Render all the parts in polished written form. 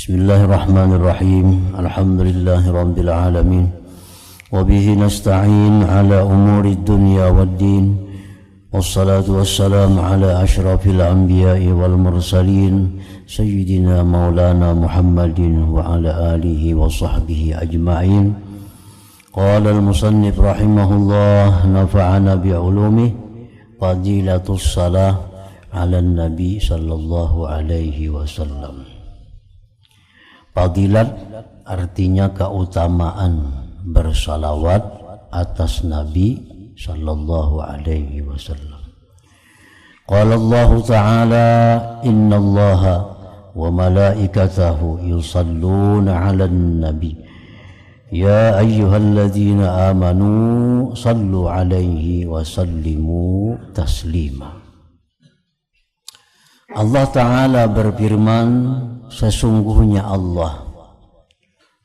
Bismillahirrahmanirrahim. Alhamdulillahirabbil alamin. Wa bihi nasta'in ala umuri dunya waddin. Wassalatu wassalamu ala asyrafil anbiya'i wal mursalin sayyidina maulana Muhammadin wa ala alihi wa sahbihi ajma'in. Qala al-musannif rahimahullah nafa'ana bi'ulumih fadilatus salah ala nabi sallallahu alaihi wasallam. Fadilat artinya keutamaan bersalawat atas Nabi sallallahu alaihi wasallam. Qala Allah Ta'ala innallaha wa malaikatahu yusalluna 'alan nabi ya ayyuhalladzina amanu sallu 'alaihi wa sallimu taslima. Allah Ta'ala berfirman, sesungguhnya Allah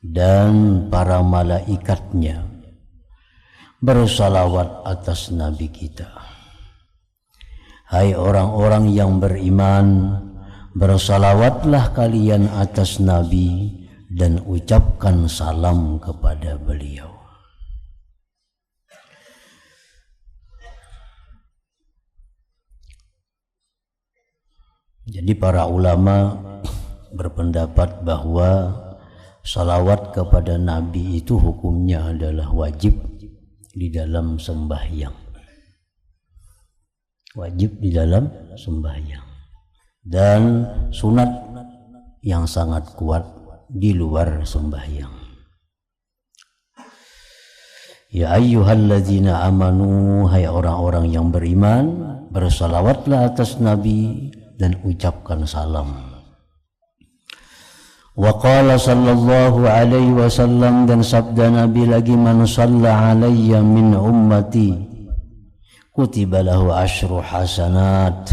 dan para malaikatnya bersalawat atas Nabi kita. Hai orang-orang yang beriman, bersalawatlah kalian atas Nabi dan ucapkan salam kepada beliau. Jadi para ulama berpendapat bahwa salawat kepada Nabi itu hukumnya adalah wajib di dalam sembahyang. Wajib di dalam sembahyang. Dan sunat yang sangat kuat di luar sembahyang. Ya ayyuhalladzina amanu, hai orang-orang yang beriman, bersalawatlah atas Nabi dan ucapkan salam. Wa qala sallallahu alaihi wasallam, dan sabda Nabi lagi, man shalla alayya min ummati kutiba lahu asyru hasanat.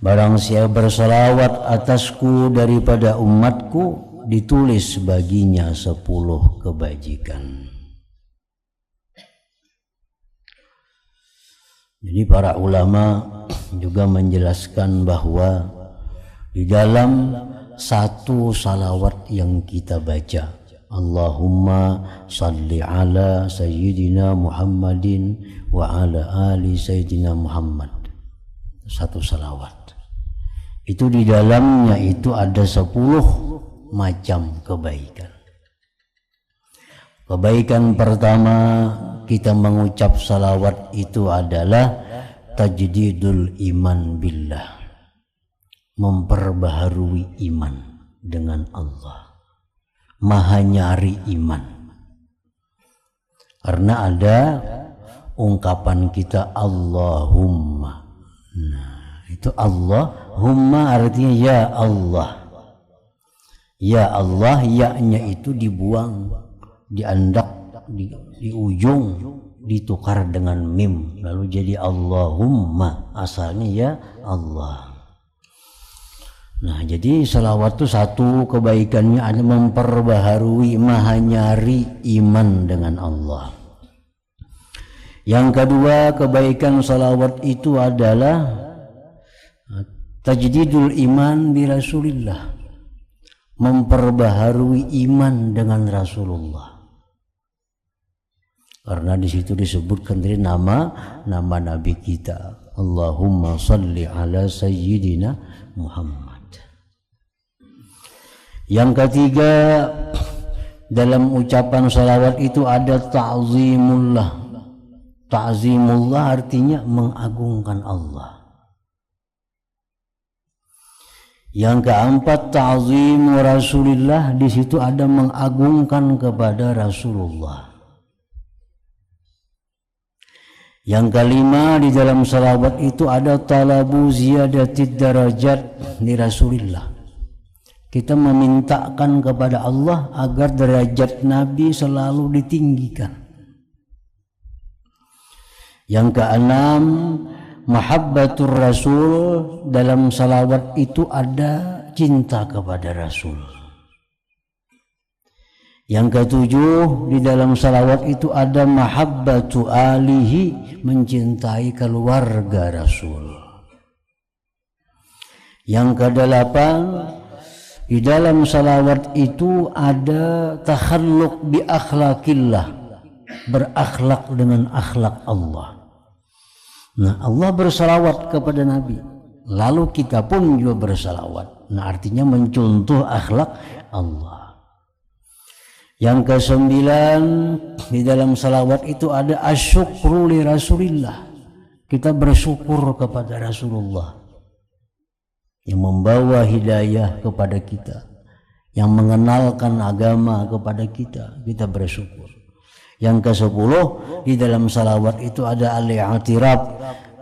Barang siapa bersalawat atasku daripada umatku, ditulis baginya 10 kebajikan. Jadi para ulama juga menjelaskan bahwa di dalam satu salawat yang kita baca, Allahumma salli ala sayyidina Muhammadin wa ala ali sayyidina Muhammad, satu salawat itu di dalamnya itu ada 10 macam kebaikan. Kebaikan pertama, kita mengucap salawat itu adalah tajdidul iman billah, memperbaharui iman dengan Allah, maha nyari iman. Karena ada ungkapan kita Allahumma. Nah, itu Allahumma artinya ya Allah. Ya Allah, ya-nya itu dibuang, diandak di ujung, ditukar dengan mim, lalu jadi Allahumma, asalnya ya Allah. Nah, jadi salawat itu satu kebaikannya ada memperbaharui, maha nyari iman dengan Allah. Yang kedua, kebaikan salawat itu adalah tajdidul iman bi Rasulillah, memperbaharui iman dengan Rasulullah. Karena di situ disebutkan dari nama Nabi kita, Allahumma salli ala sayyidina Muhammad. Yang ketiga, dalam ucapan salawat itu ada ta'zimullah. Ta'zimullah artinya mengagungkan Allah. Yang keempat, ta'zimu Rasulillah, di situ ada mengagungkan kepada Rasulullah. Yang kelima, di dalam salawat itu ada talabu ziyadatid darajat li Rasulillah. Kita memintakan kepada Allah agar derajat Nabi selalu ditinggikan. Yang keenam, mahabbatur Rasul, dalam salawat itu ada cinta kepada Rasul. Yang ketujuh, di dalam salawat itu ada mahabbatu alihi, mencintai keluarga Rasul. Yang kedelapan, Di dalam salawat itu ada takhalluq bi akhlaqillah, berakhlak dengan akhlak Allah. Nah, Allah bersalawat kepada Nabi, lalu kita pun juga bersalawat. Nah, artinya mencontoh akhlak Allah. Yang ke-9, di dalam salawat itu ada asyukru li Rasulillah. Kita bersyukur kepada Rasulullah yang membawa hidayah kepada kita, yang mengenalkan agama kepada kita, kita bersyukur. Yang ke-10, di dalam salawat itu ada al-i'tiraf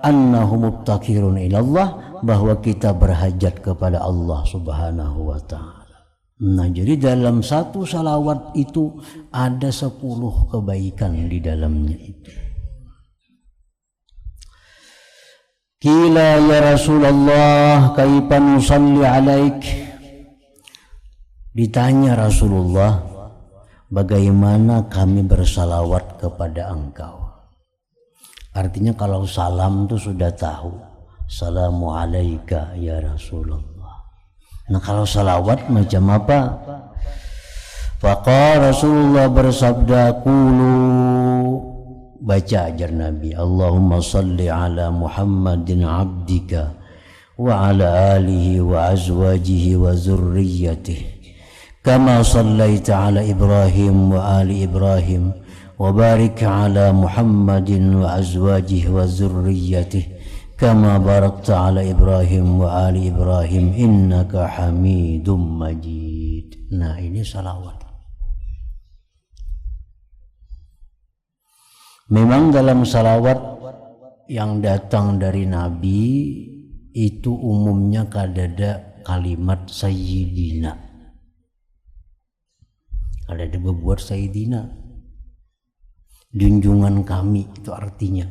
annahu mubtakirun ilallah, bahwa kita berhajat kepada Allah Subhanahu wa ta'ala. Nah, jadi dalam satu salawat itu ada 10 kebaikan di dalamnya itu. Qila ya Rasulullah kaifa nusalli alaik. Ditanya Rasulullah, bagaimana kami bersalawat kepada engkau. Artinya kalau salam itu sudah tahu, Assalamu alaika ya Rasulullah. Nah, kalau salawat macam apa? Faqala Rasulullah bersabda, qulu, baca ajar Nabi, Allahumma salli ala Muhammadin abdika wa ala alihi wa azwajihi wa zurriyyatihi kama sallaita ala Ibrahim wa ali Ibrahim wa barik ala Muhammadin wa azwajihi wa zurriyyatihi kama barakta ala Ibrahim wa ali Ibrahim innaka Hamidum Majid. Nah, ini salawat. Memang dalam salawat yang datang dari Nabi itu umumnya ada kalimat Sayyidina. Ada berbuat Sayyidina, junjungan kami, itu artinya.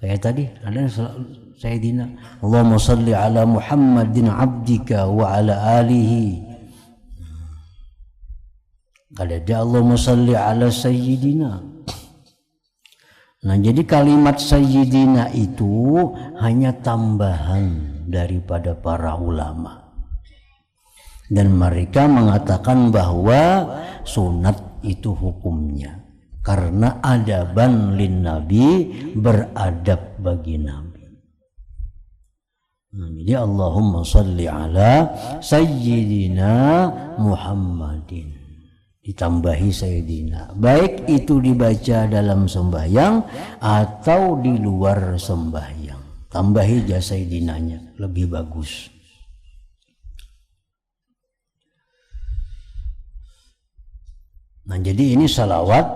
Kayak tadi ada Sayyidina, Allahumma salli ala Muhammadin abdika wa ala alihi. Ada Allahumma salli ala Sayyidina. Nah, jadi kalimat Sayyidina itu hanya tambahan daripada para ulama. Dan mereka mengatakan bahwa sunat itu hukumnya. Karena adaban lin Nabi, beradab bagi Nabi. Nah, jadi Allahumma salli ala Sayyidina Muhammadin. Ditambahi Sayyidina, baik itu dibaca dalam sembahyang atau di luar sembahyang, tambahi jasa Sayyidinanya, lebih bagus. Nah, jadi ini salawat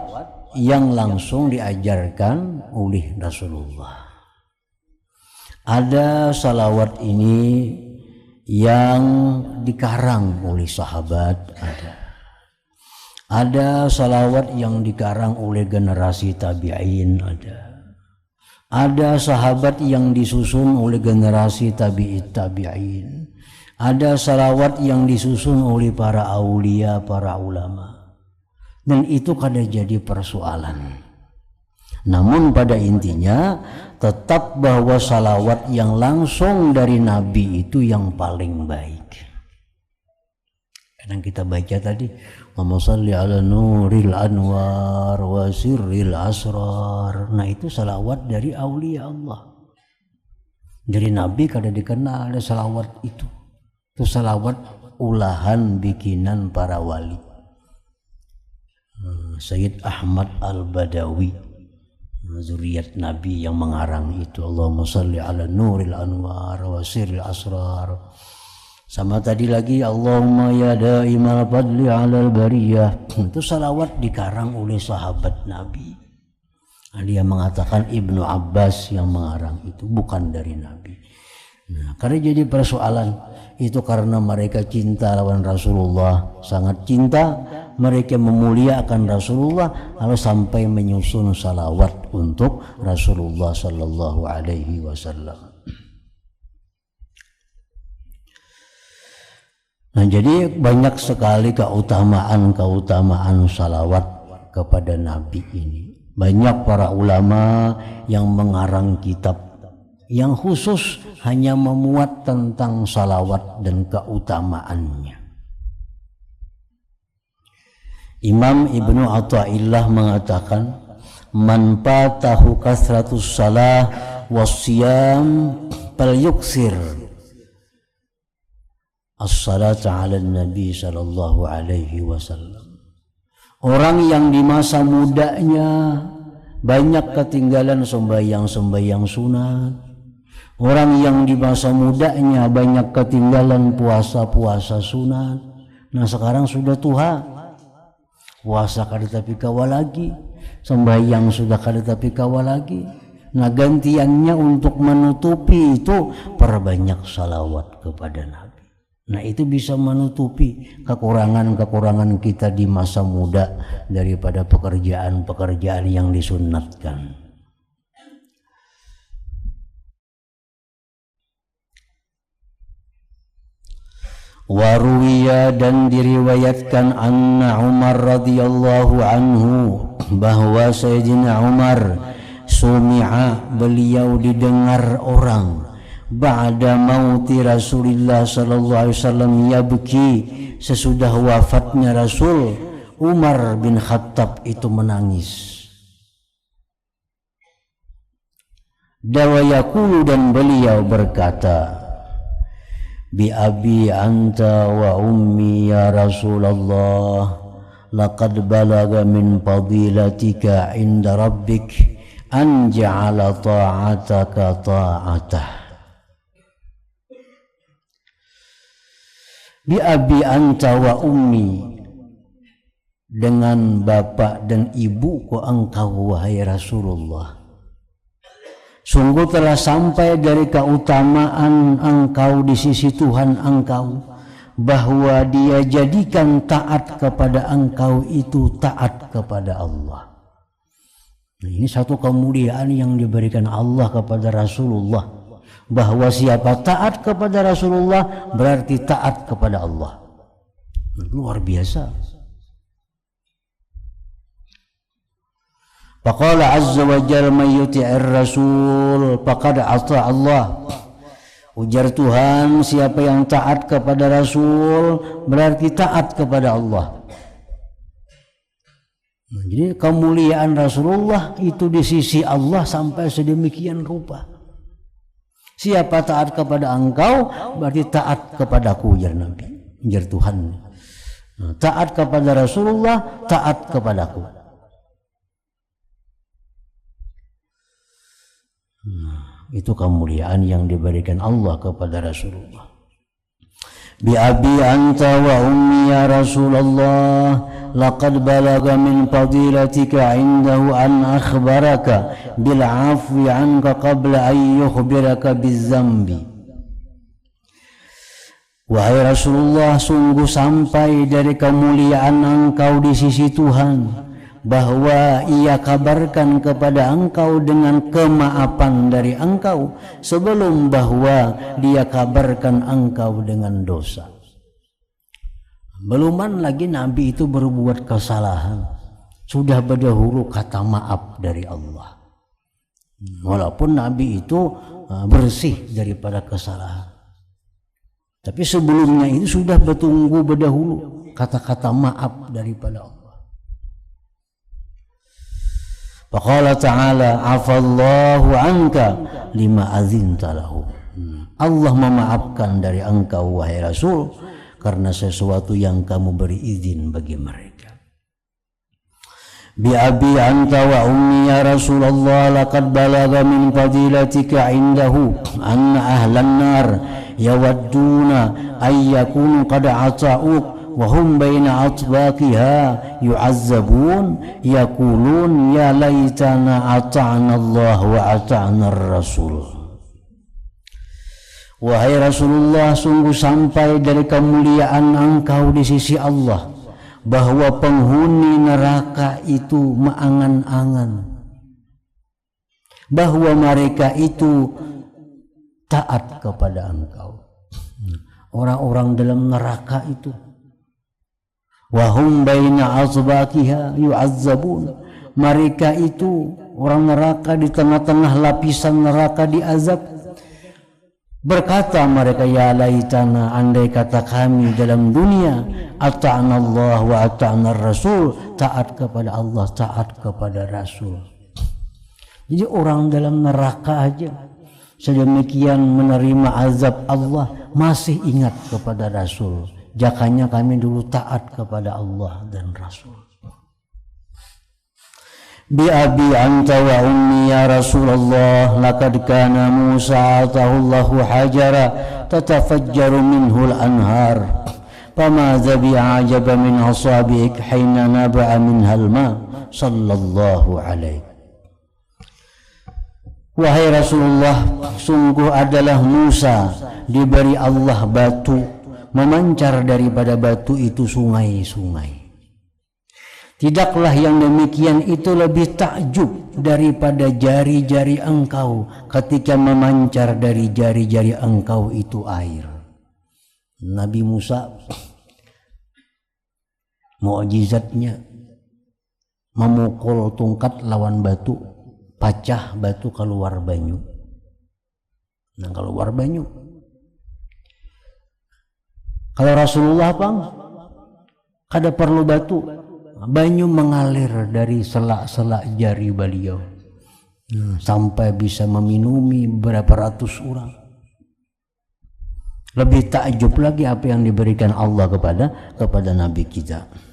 yang langsung diajarkan oleh Rasulullah. Ada salawat ini yang dikarang oleh sahabat, ada salawat yang dikarang oleh generasi tabi'in, ada sahabat yang disusun oleh generasi tabi'in, ada salawat yang disusun oleh para aulia, para ulama. Dan itu kadang jadi persoalan. Namun pada intinya tetap bahwa salawat yang langsung dari Nabi itu yang paling baik. Kadang kita baca tadi, Allahumma salli ala nuril anwar wa sirril asrar. Nah, itu salawat dari aulia Allah. Dari Nabi kada dikenal ada salawat itu. Itu salawat ulahan bikinan para wali. Sayyid Ahmad Al-Badawi, zuriat Nabi yang mengarang itu, Allahumma salli ala nuril anwar wa sirril asrar. Sama tadi lagi, Allahumma ya daimal fadli alal bariyah. Itu salawat dikarang oleh sahabat Nabi. Dia mengatakan Ibnu Abbas yang mengarang itu, bukan dari Nabi. Nah, karena jadi persoalan itu karena mereka cinta lawan Rasulullah, sangat cinta, mereka memuliakan Rasulullah, lalu sampai menyusun salawat untuk Rasulullah sallallahu alaihi wasallam. Nah, jadi banyak sekali keutamaan salawat kepada Nabi ini. Banyak para ulama yang mengarang kitab yang khusus hanya memuat tentang salawat dan keutamaannya. Imam Ibnu Athaillah mengatakan, man fatahu kasratus salah wassiyam falyuksir as-salata 'ala nabi sallallahu alaihi wasallam. Orang yang di masa mudanya banyak ketinggalan sembahyang sunat, orang yang di masa mudanya banyak ketinggalan puasa sunat, nah sekarang sudah tua, puasa kada tapi kawa lagi, sembahyang sudah kada tapi kawa lagi. Nah gantiannya untuk menutupi itu perbanyak salawat kepada Nabi. Nah itu bisa menutupi kekurangan-kekurangan kita di masa muda daripada pekerjaan-pekerjaan yang disunnatkan. Waruwiya, dan diriwayatkan anna Umar radhiyallahu anhu, bahwa Sayyidina Umar sumi'a, beliau didengar orang, ba'da mauti Rasulullah sallallahu alaihi wasallam yabki, sesudah wafatnya Rasul, Umar bin Khattab itu menangis. Dawayakulu, dan beliau berkata, bi abi anta wa ummi ya Rasulullah, laqad balaga min fadilatika inda rabbik an ja'ala ta'ataka ta'atah. Bi abi anta wa ummi, dengan bapak dan ibuku engkau wahai Rasulullah, sungguh telah sampai dari keutamaan engkau di sisi Tuhan engkau, bahwa Dia jadikan taat kepada engkau itu taat kepada Allah. Nah, ini satu kemuliaan yang diberikan Allah kepada Rasulullah, bahwa siapa taat kepada Rasulullah berarti taat kepada Allah. Luar biasa. Faqala azza wa jalla man yuti'ir rasul faqad ata Allah. Ujar Tuhan, siapa yang taat kepada Rasul berarti taat kepada Allah. Nah, jadi kemuliaan Rasulullah itu di sisi Allah sampai sedemikian rupa. Siapa taat kepada engkau berarti taat kepadaku, ujar Nabi, ujar Tuhan. Nah, taat kepada Rasulullah, taat kepadaku. Nah, itu kemuliaan yang diberikan Allah kepada Rasulullah. Bi abi anta wa ummi ya Rasulullah, laqad balaga min fadilatika indahu an akhbaraka bil afwi anka qabla an yukhbiraka bizzambi. Wahai Rasulullah, sungguh sampai dari kemuliaan engkau di sisi Tuhan, bahwa Ia kabarkan kepada engkau dengan kemaafan dari engkau sebelum bahwa Dia kabarkan engkau dengan dosa. Beluman lagi Nabi itu berbuat kesalahan, sudah berdahulu kata maaf dari Allah. Walaupun Nabi itu bersih daripada kesalahan, tapi sebelumnya itu sudah bertunggu berdahulu kata-kata maaf daripada Allah. Faqala ta'ala afallahu anka lima azinta lahu. Allah memaafkan dari engkau wahai Rasul karena sesuatu yang kamu beri izin bagi mereka. Bi abi anta wa ummi ya Rasulullah, laqad balagha min fadilatika indahu anna ahlan nar yawadduna ay yakunu qad ata'uk wahum baina atbaqiha yu'azzabun yaqulun ya laitana ata'na Allah wa ata'na ar-rasul. Wahai Rasulullah, sungguh sampai dari kemuliaan engkau di sisi Allah, bahwa penghuni neraka itu mengangan-angan bahwa mereka itu taat kepada engkau. Orang-orang dalam neraka itu, wahum baina azbaqiha yu'azzabun, mereka itu orang neraka di tengah-tengah lapisan neraka diazab. Berkata mereka, ya laitana, andai kata kami dalam dunia ata'na Allah wa ata'na Rasul, taat kepada Allah, taat kepada Rasul. Jadi orang dalam neraka aja sedemikian menerima azab Allah masih ingat kepada Rasul. Jakanya kami dulu taat kepada Allah dan Rasul. Bi abi anta wa ummi ya Rasulullah, laqad kana Musa atahullahu hajara tatafajjaru minhu al-anhar fama zabi ajaba min asabi'ik hina naba'a minha al-ma sallallahu alaihi. Wahai Rasulullah, sungguh adalah Musa diberi Allah batu, memancar daripada batu itu sungai-sungai. Tidaklah yang demikian itu lebih takjub daripada jari-jari engkau ketika memancar dari jari-jari engkau itu air. Nabi Musa mukjizatnya memukul tongkat lawan batu, pecah batu keluar banyu. Nah, keluar banyu. Kalau Rasulullah bang, kada perlu batu, banyu mengalir dari selak-selak jari beliau sampai bisa meminumi berapa ratus orang. Lebih takjub lagi apa yang diberikan Allah kepada Nabi kita.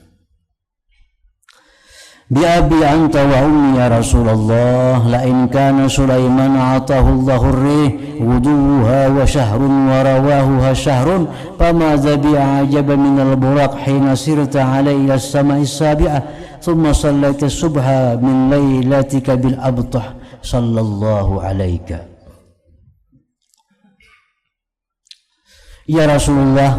Bi abi anta wa ummi ya Rasulullah, la in kana Sulaiman atahu Allahu ar-rih wuduha wa shahrun wa rawahuha shahrun fama zabi ajaba min al-buraq hina sirta alayya as-sama'i as-sabi'ah thumma sallaita subha min laylatika bil abtah sallallahu alayka. Ya Rasulullah,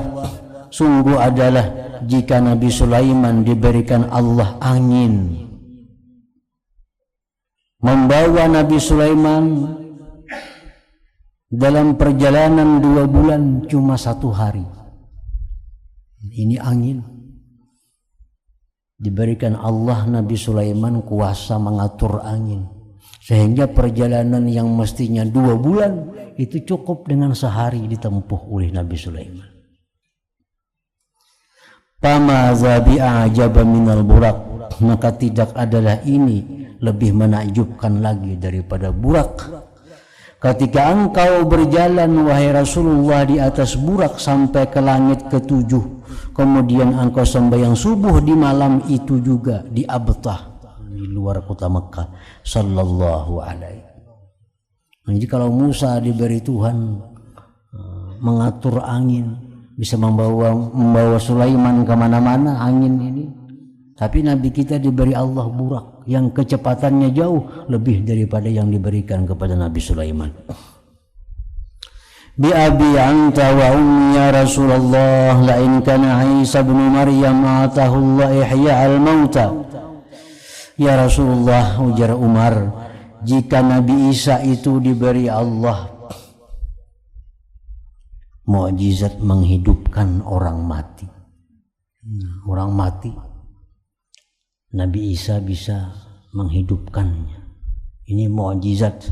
sungguh adalah jika Nabi Sulaiman diberikan Allah angin, membawa Nabi Sulaiman dalam perjalanan 2 bulan cuma 1 hari. Ini angin. Diberikan Allah Nabi Sulaiman kuasa mengatur angin, sehingga perjalanan yang mestinya 2 bulan itu cukup dengan sehari ditempuh oleh Nabi Sulaiman. Fama zabi ajaba minal burak, maka tidak adalah ini lebih menakjubkan lagi daripada burak. Ketika engkau berjalan wahai Rasulullah di atas burak sampai ke langit ke-7, kemudian engkau sembahyang subuh di malam itu juga di Abtah, di luar kota Mekah sallallahu alaihi. Jadi kalau Musa diberi Tuhan mengatur angin, bisa membawa Sulaiman kemana-mana angin ini, tapi Nabi kita diberi Allah burak yang kecepatannya jauh lebih daripada yang diberikan kepada Nabi Sulaiman. Bi abi anta wa ummi ya Rasulullah, la in kana Isa bin Maryam atahu Allah ihya al-mauta. Ya Rasulullah, ujar Umar, jika Nabi Isa itu diberi Allah mukjizat menghidupkan orang mati, orang mati, Nabi Isa bisa menghidupkannya. Ini mukjizat.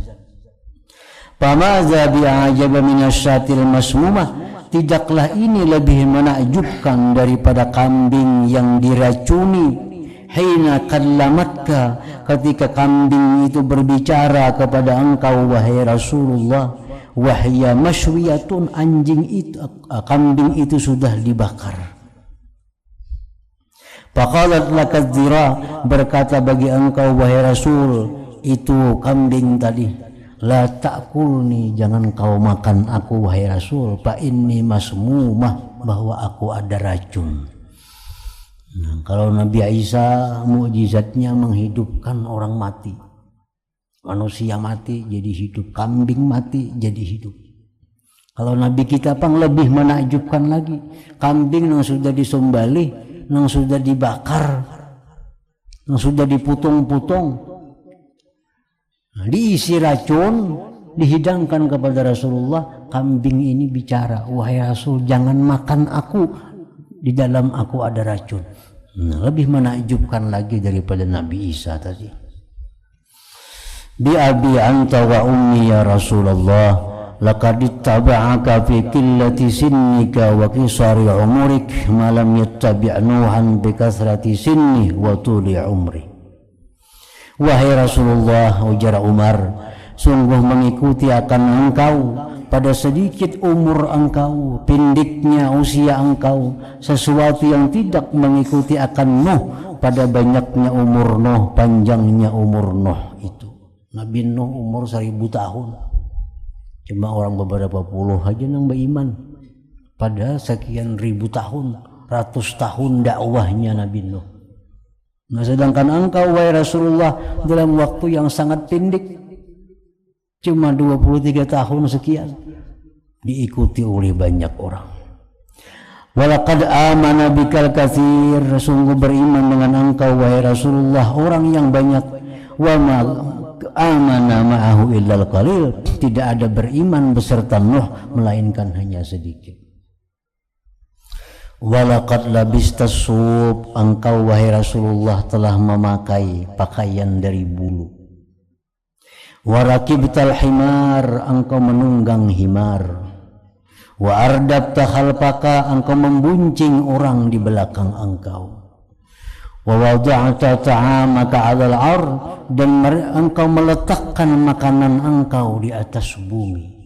Famaza bi'ajaba minasyatil masmumah, tidaklah ini lebih menakjubkan daripada kambing yang diracuni. Hina kallamatka, ketika kambing itu berbicara kepada engkau wahai Rasulullah, wahya masywiyatun, anjing itu, kambing itu sudah dibakar. Faqalat lakadzira, berkata bagi engkau wahai Rasul itu kambing tadi, la ta'kulni, jangan kau makan aku wahai Rasul, fa inni masmumah, bahwa aku ada racun. Nah, kalau Nabi Isa mukjizatnya menghidupkan orang mati, manusia mati jadi hidup, kambing mati jadi hidup. Kalau Nabi kita pang lebih menakjubkan lagi, kambing yang sudah disembelih, yang sudah dibakar, yang sudah diputung-putung, diisi racun, dihidangkan kepada Rasulullah. Kambing ini bicara, wahai Rasul jangan makan aku, di dalam aku ada racun. Nah, lebih menakjubkan lagi daripada Nabi Isa tadi. Bi abi anta wa ummi ya Rasulullah, laqad ittaba'aka fi qillati sinnika wa qisari umurik ma lam yattabi' nuhan bi kasrati sinni wa tuli umri. Wahai Rasulullah, ujar Umar, sungguh mengikuti akan engkau pada sedikit umur engkau, pendeknya usia engkau, sesuatu yang tidak mengikuti akan Nuh pada banyaknya umur Nuh, panjangnya umur Nuh itu. Nabi Nuh umur 1000 tahun, cuma orang beberapa puluh aja yang beriman pada sekian ribu tahun, ratus tahun dakwahnya Nabi Nuh. Nah, sedangkan engkau wahai Rasulullah dalam waktu yang sangat pendek, cuma 23 tahun sekian, diikuti oleh banyak orang. Walaqad amana bikal katsir, sungguh beriman dengan engkau wahai Rasulullah orang yang banyak. Wa ma amana ma'ahu illal qalil, tidak ada beriman beserta Nuh melainkan hanya sedikit. Walaqad labista sub, engkau wahai Rasulullah telah memakai pakaian dari bulu. Warakibtal himar, engkau menunggang himar. Wa ardabta khalfaka, engkau membuncing orang di belakang engkau. Wa wada'ta ta'amaka 'alal 'ar, dan engkau meletakkan makanan engkau di atas bumi.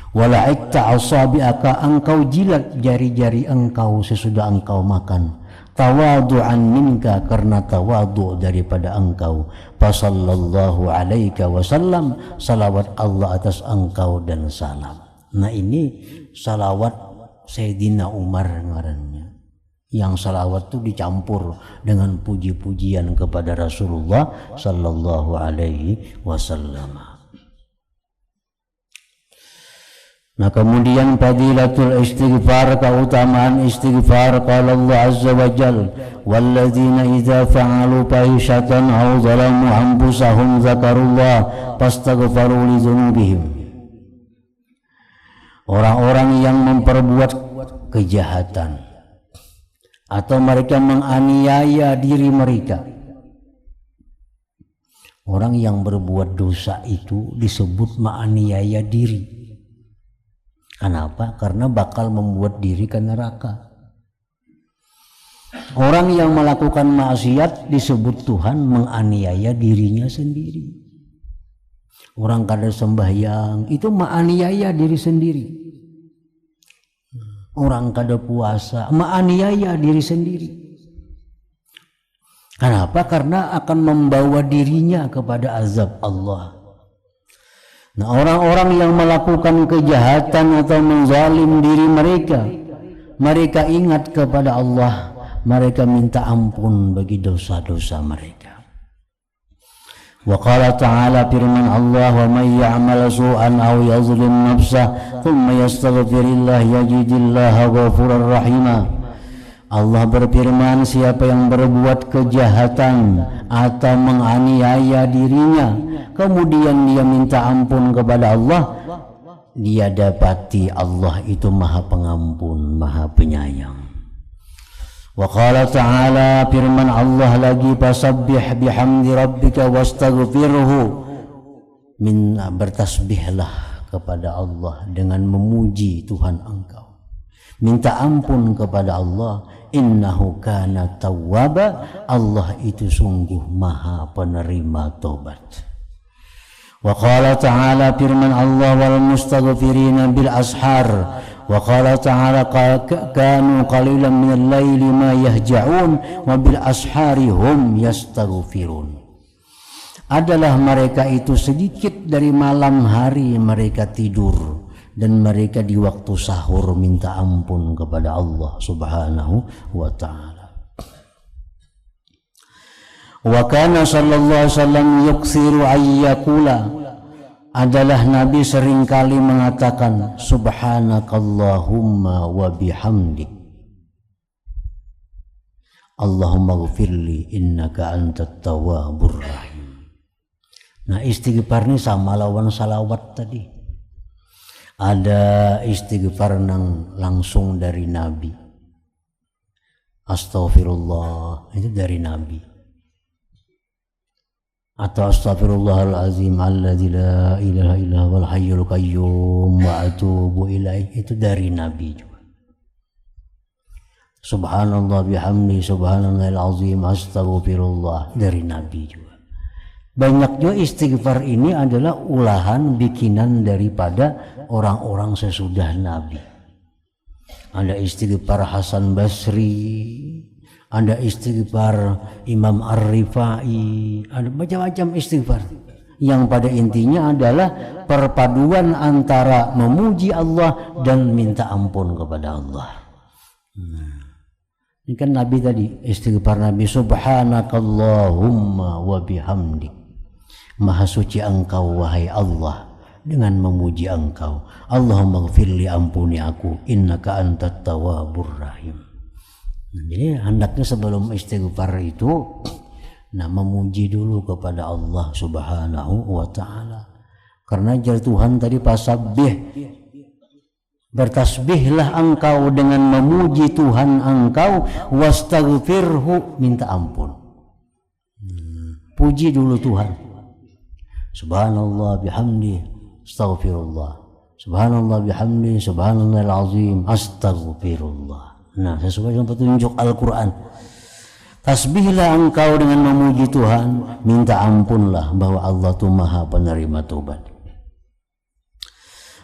Wa la'ikta asabi'aka, engkau jilat jari-jari engkau sesudah engkau makan. Tawadu'an minka, karena tawadu' daripada engkau. Fasallallahu alaika wasallam, salawat Allah atas engkau dan salam. Nah, ini salawat Sayyidina Umar ngarannya. Yang salawat itu dicampur dengan puji-pujian kepada Rasulullah sallallahu alaihi wasallam. Nah, kemudian fadilatul istighfar, keutamaan istighfar. Qala Allah azza wa jalla, walladzina idza fa'alu fahishatan aw zalamu anfusahum dzakarullah fastaghfaru li dzunubihim. Orang-orang yang memperbuat kejahatan atau mereka menganiaya diri mereka. Orang yang berbuat dosa itu disebut menganiaya diri. Kenapa? Karena bakal membuat diri ke neraka. Orang yang melakukan maksiat disebut Tuhan menganiaya dirinya sendiri. Orang kada sembahyang itu menganiaya diri sendiri. Orang kada puasa menganiaya diri sendiri. Kenapa? Karena akan membawa dirinya kepada azab Allah. Nah, orang-orang yang melakukan kejahatan atau menzalim diri mereka, mereka ingat kepada Allah, mereka minta ampun bagi dosa-dosa mereka. Wa qala ta'ala, firman Allah, wa may ya'mal su'an aw yazlim nafsah thumma yastaghfirillah yajidillaha ghafurar rahima. Allah berfirman, siapa yang berbuat kejahatan atau menganiaya dirinya, kemudian dia minta ampun kepada Allah, dia dapati Allah itu Maha Pengampun, Maha Penyayang. Wa qala ta'ala, firman Allah lagi, fasabbih bihamdi rabbika wastaghfirhu, bertasbihlah kepada Allah dengan memuji Tuhan engkau, minta ampun kepada Allah. Innahu kana tawwaba, Allah itu sungguh Maha penerima tobat. Wa qala ta'ala, firman Allah, wal mustaghfirina bil ashar. Wa qala ta'ala, kanu qalilan minal laili ma yahja'un wa bil ashari hum yastaghfirun. Adalah mereka itu sedikit dari malam hari mereka tidur, dan mereka di waktu sahur minta ampun kepada Allah subhanahu wa ta'ala. Wa kana sallallahu alaihi wasallam yuksiru ayyakula, adalah Nabi seringkali mengatakan subhanakallahumma wa bihamdik Allahumma ghfirli innaka antat tawwabur rahim. Nah, istighfar ini sama lawan salawat tadi. Ada istighfar nang langsung dari Nabi, astaghfirullah, itu dari Nabi. atau astaghfirullahalazim alladzi la ilaha illa huwal hayyul qayyum wa atubu ilaih, itu dari Nabi juga. Subhanallah bihamdi subhanallahil azim astaghfirullah, dari Nabi juga. Banyak juga istighfar ini adalah ulahan bikinan daripada orang-orang sesudah Nabi. Ada istighfar Hasan Basri, ada istighfar Imam Ar-Rifai, ada macam-macam istighfar yang pada intinya adalah perpaduan antara memuji Allah dan minta ampun kepada Allah. Ini kan Nabi tadi, istighfar Nabi, subhanakallahumma wa bihamdik, maha suci engkau wahai Allah dengan memuji engkau. Allahumma gfirli, ampuni aku, innaka antat tawwabur rahim. Jadi hendaknya sebelum istighfar itu memuji dulu kepada Allah Subhanahu wa ta'ala. Karena jar Tuhan tadi fasabbih, bertasbihlah engkau dengan memuji Tuhan engkau, wastaghfirhu, minta ampun. Puji dulu Tuhan. Subhanallah bihamdi astaghfirullah, subhanallah bihamdi subhanallahil azim astaghfirullah. Nah, sesuai dengan petunjuk Al-Quran. Tasbihlah engkau dengan memuji Tuhan, minta ampunlah bahwa Allah itu maha penerima taubat.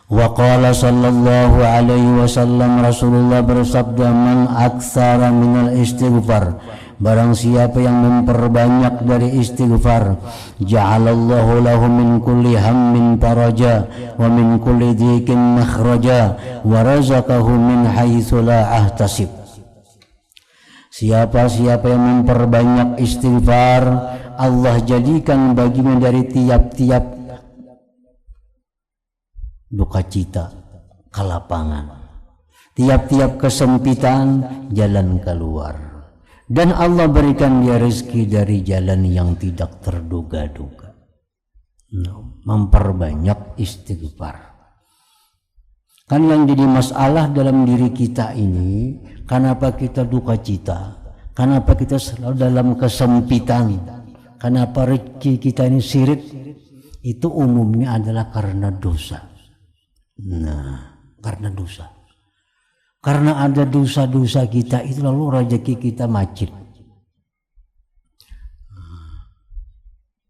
Wa qala sallallahu alaihi wasallam, Rasulullah bersabda, man aktsara minal istighfar, barang siapa yang memperbanyak dari istighfar, ja'alallahu lahu min kulli hammin faraja wa min kulli dhikin makhraja wa razaqahu min haitsu la ahtasib. Siapa-siapa yang memperbanyak istighfar, Allah jadikan baginya dari tiap-tiap duka cita kelapangan, tiap-tiap kesempitan jalan keluar, dan Allah berikan dia rezeki dari jalan yang tidak terduga-duga. Memperbanyak istighfar. Kan yang jadi masalah dalam diri kita ini, kenapa kita duka cita, kenapa kita selalu dalam kesempitan, kenapa rezeki kita ini sirit, itu umumnya adalah karena dosa. Karena dosa. Karena ada dosa-dosa kita itu, lalu rezeki kita macet.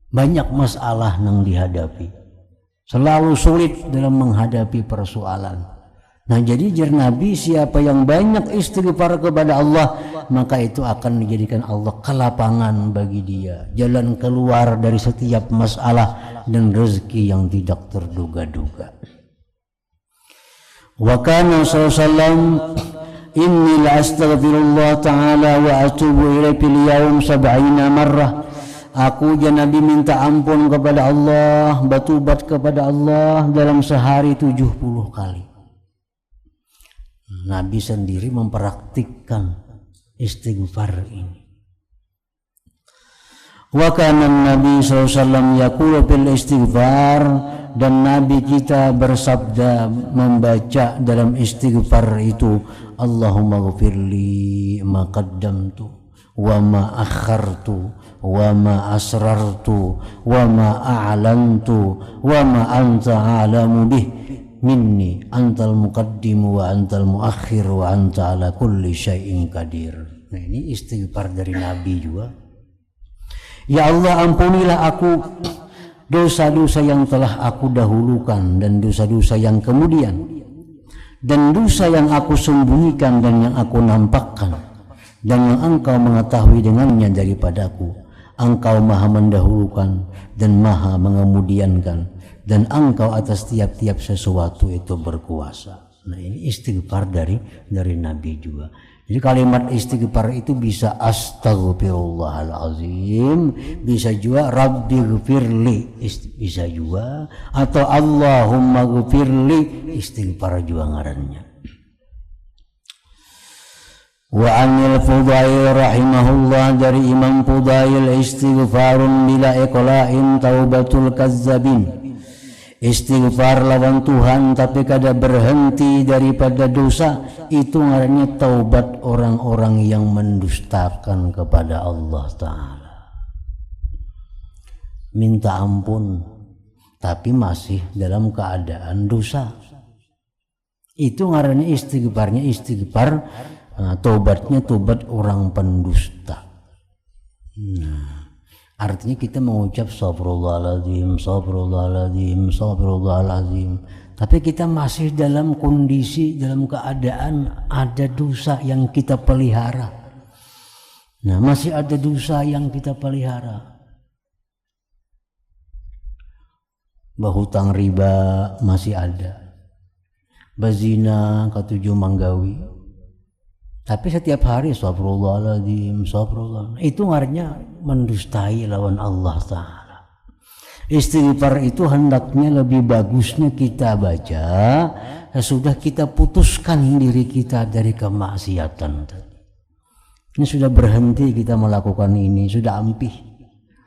Banyak masalah yang dihadapi, selalu sulit dalam menghadapi persoalan. Nah, jadi jar Nabi, siapa yang banyak istighfar kepada Allah, maka itu akan menjadikan Allah kelapangan bagi dia, jalan keluar dari setiap masalah dan rezeki yang tidak terduga-duga. Wa kana sallallahu inni la astaghfirullah ta'ala wa atubu ilaihi fil yaum 70 marrah. Aku dan Nabi minta ampun kepada Allah, bertobat kepada Allah dalam sehari 70 kali. Nabi sendiri mempraktikkan istighfar ini. Wa kana Nabi SAW yaqulu bil istighfar, dan Nabi kita bersabda membaca dalam istighfar itu, Allahumma ghfirli ma qaddamtu wa ma akhartu wa ma asrartu wa ma a'lantu wa ma anta a'lamu bih minni antal muqaddim wa antal muakhir wa anta ala kulli syai'in qadir. Nah, ini istighfar dari Nabi juga. Ya Allah, ampunilah aku dosa-dosa yang telah aku dahulukan dan dosa-dosa yang kemudian, dan dosa yang aku sembunyikan dan yang aku nampakkan, dan yang engkau mengetahui dengannya daripadaku. Engkau maha mendahulukan dan maha mengemudiankan, dan engkau atas tiap-tiap sesuatu itu berkuasa. Nah, ini istighfar dari Nabi juga. Jadi kalimat istighfar itu bisa astaghfirullahalazim, bisa juga rabbi ghfirli, bisa juga, atau Allahumma ghfirli, istighfar juga ngarannya. Wa anil Fudail rahimahullah, dari Imam Fudail, istighfarun bila iqla'in taubatul kazzabin. Istighfar lawan Tuhan tapi kada berhenti daripada dosa, itu ngarannya taubat orang-orang yang mendustakan kepada Allah Ta'ala. minta ampun, tapi masih dalam keadaan dosa. Itu ngarannya istighfarnya istighfar, tobatnya tobat orang pendusta. Nah, artinya kita mengucap astagfirullahaladzim, astagfirullahaladzim, astagfirullahaladzim, tapi kita masih dalam kondisi, dalam keadaan ada dosa yang kita pelihara. Nah, masih ada dosa yang kita pelihara. Bahutang riba masih ada, bazina, ketujuh manggawi, tapi setiap hari astagfirullahaladzim, astagfirullah, itu artinya mendustai lawan Allah Ta'ala. Istighfar itu hendaknya lebih bagusnya kita baca sesudah kita putuskan diri kita dari kemaksiatan. Ini sudah berhenti kita melakukan ini, sudah ampih,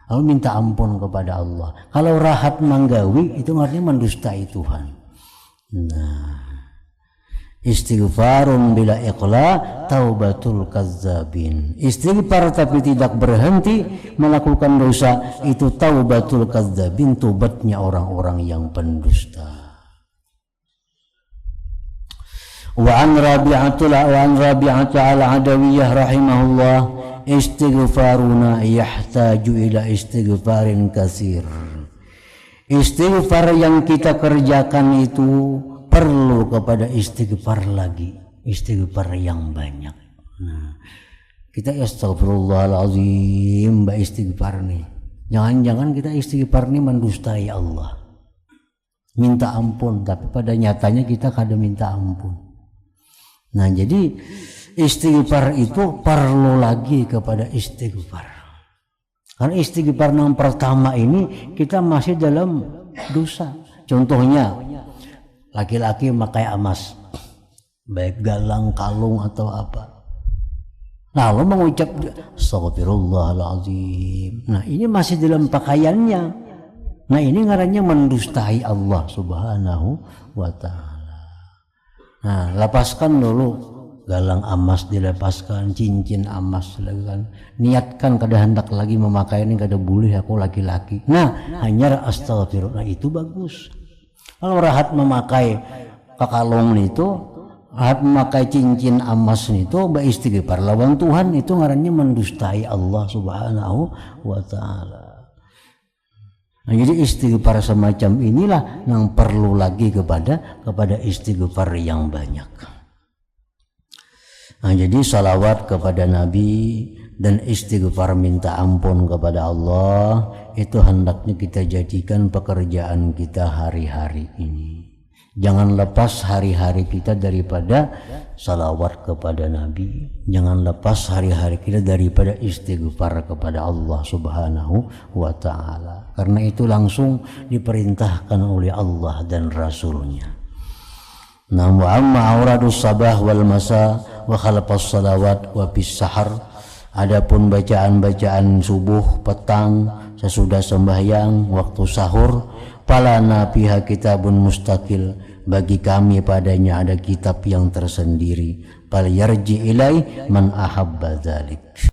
lalu minta ampun kepada Allah. Kalau rahat manggawi itu artinya mendustai Tuhan. Nah, istighfarun bila iqla taubatul kazzabin. Istighfar tapi tidak berhenti melakukan dosa, itu taubatul kazzabin, tobatnya orang-orang yang pendusta. Wa an Rabi'ata al-Adawiyah rahimahullah, istighfaruna yahtaju ila istighfarin katsir. Istighfar yang kita kerjakan itu perlu kepada istighfar lagi, istighfar yang banyak. Nah, kita astagfirullahaladzim, mbak istighfar nih. Jangan-jangan kita istighfar nih mendustai Allah, minta ampun, tapi pada nyatanya kita kada minta ampun. Nah, jadi istighfar itu perlu lagi kepada istighfar. Karena istighfar yang pertama ini kita masih dalam dosa. Contohnya laki-laki memakai emas, baik galang, kalung atau apa, lalu mengucap astagfirullahaladzim. Nah, ini masih dalam pakaiannya. Nah, ini ngarannya mendustai Allah Subhanahu wa Ta'ala. Nah, lepaskan dulu galang emas, dilepaskan cincin emas, kan niatkan kada hendak lagi memakai ini, kada boleh aku laki-laki. Nah, hanya astagfirullah, itu bagus. Kalau rahat memakai kalung itu, rahat memakai cincin emas itu, beristighfar lawan Tuhan, itu ngarannya mendustai Allah Subhanahu wa Ta'ala. Nah, jadi istighfar semacam inilah yang perlu lagi kepada istighfar yang banyak. Nah, jadi salawat kepada Nabi dan istighfar minta ampun kepada Allah itu hendaknya kita jadikan pekerjaan kita hari-hari ini. Jangan lepas hari-hari kita daripada salawat kepada Nabi. Jangan lepas hari-hari kita daripada istighfar kepada Allah Subhanahu wa Ta'ala. Karena itu langsung diperintahkan oleh Allah dan Rasulnya. Nah, wa amma auradus sabah wal masa wa khalafas salawat wa bis sahar. Adapun bacaan-bacaan subuh, petang, sesudah sembahyang, waktu sahur, falana fiha kitabun mustaqil, bagi kami padanya ada kitab yang tersendiri. Fal yarji ilai man ahabba dzalik.